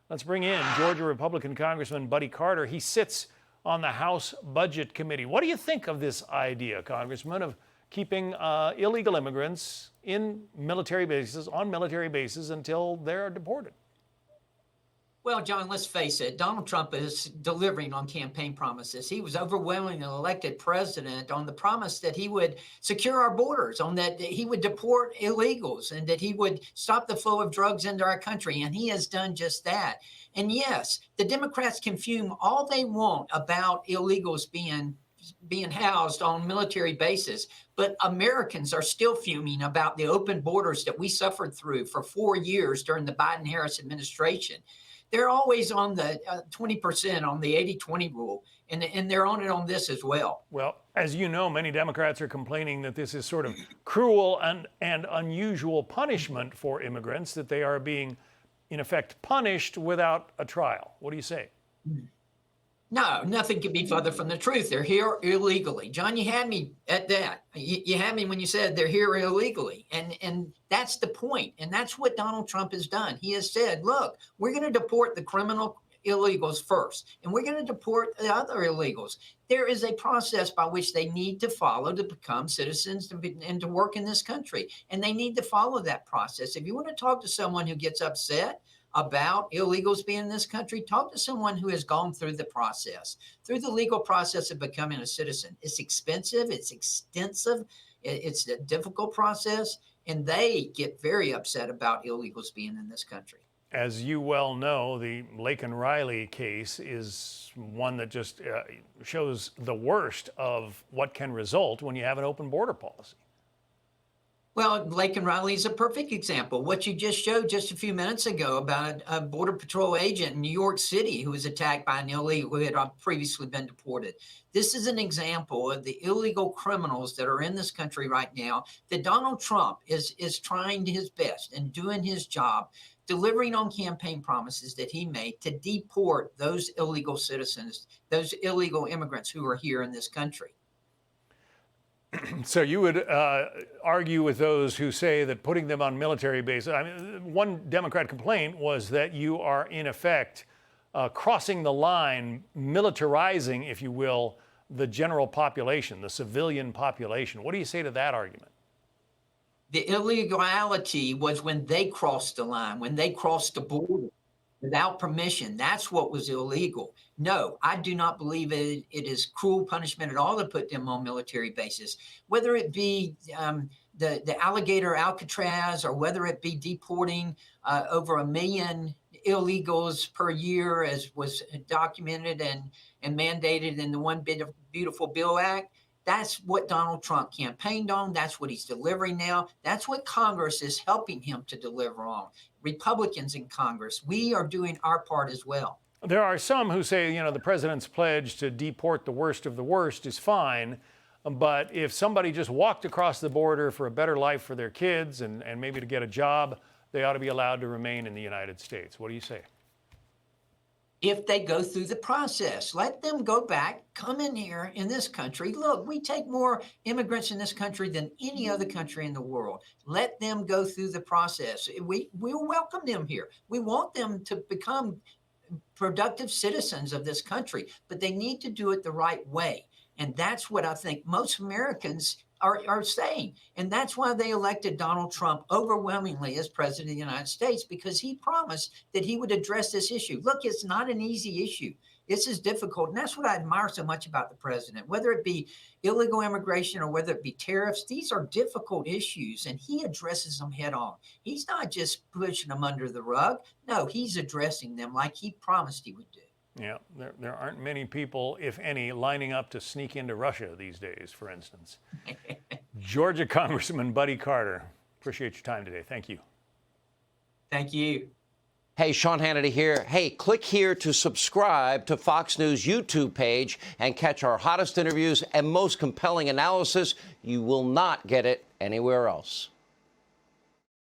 Let's bring in Georgia Republican Congressman Buddy Carter. He sits on the House Budget Committee. What do you think of this idea, Congressman, of keeping illegal immigrants in military bases, on military bases, until they're deported? Well, John, let's face it, Donald Trump is delivering on campaign promises. He was overwhelmingly elected president on the promise that he would secure our borders, on that he would deport illegals, and that he would stop the flow of drugs into our country. And he has done just that. And yes, the Democrats can fume all they want about illegals being housed on military bases, but Americans are still fuming about the open borders that we suffered through for 4 years during the Biden-Harris administration. They're always on the 20%, on the 80-20 rule, and they're on it on this as well. Well, as you know, many Democrats are complaining that this is sort of cruel and unusual punishment for immigrants, that they are being, in effect, punished without a trial. What do you say? No, nothing could be further from the truth. They're here illegally. John, you had me at that. You had me when you said they're here illegally. And that's the point. And that's what Donald Trump has done. He has said, look, we're going to deport the criminal illegals first, and we're going to deport the other illegals. There is a process by which they need to follow to become citizens and to work in this country. And they need to follow that process. If you want to talk to someone who gets upset about illegals being in this country, talk to someone who has gone through the process, through the legal process of becoming a citizen. It's expensive, it's extensive, it's a difficult process, and they get very upset about illegals being in this country. As you well know, the Laken Riley case is one that just shows the worst of what can result when you have an open border policy. Well, Laken Riley is a perfect example. What you just showed just a few minutes ago about a Border Patrol agent in New York City who was attacked by an illegal who had previously been deported. This is an example of the illegal criminals that are in this country right now, that Donald Trump is trying his best and doing his job, delivering on campaign promises that he made to deport those illegal citizens, those illegal immigrants who are here in this country. So you would argue with those who say that putting them on military bases, I mean, one Democrat complaint was that you are in effect crossing the line, militarizing, if you will, the general population, the civilian population. What do you say to that argument? The illegality was when they crossed the line, when they crossed the border without permission. That's what was illegal. No, I do not believe it is cruel punishment at all to put them on military bases, whether it be the alligator Alcatraz, or whether it be deporting over 1 million illegals per year, as was documented and mandated in the One Beautiful Bill Act. That's what Donald Trump campaigned on. That's what he's delivering now. That's what Congress is helping him to deliver on. Republicans in Congress, we are doing our part as well. There are some who say, you know, the president's pledge to deport the worst of the worst is fine, but if somebody just walked across the border for a better life for their kids and maybe to get a job, they ought to be allowed to remain in the United States. What do you say? If they go through the process, let them go back, come in here in this country. Look, we take more immigrants in this country than any other country in the world. Let them go through the process. We will welcome them here. We want them to become productive citizens of this country, but they need to do it the right way. And that's what I think most Americans are saying. And that's why they elected Donald Trump overwhelmingly as president of the United States, because he promised that he would address this issue. Look, it's not an easy issue. This is difficult. And that's what I admire so much about the president, whether it be illegal immigration or whether it be tariffs. These are difficult issues, and he addresses them head on. He's not just pushing them under the rug. No, he's addressing them like he promised he would do. Yeah, there aren't many people, if any, lining up to sneak into Russia these days, for instance. Georgia Congressman Buddy Carter, appreciate your time today. Thank you. Thank you. Hey, Sean Hannity here. Hey, click here to subscribe to Fox News YouTube page and catch our hottest interviews and most compelling analysis. You will not get it anywhere else.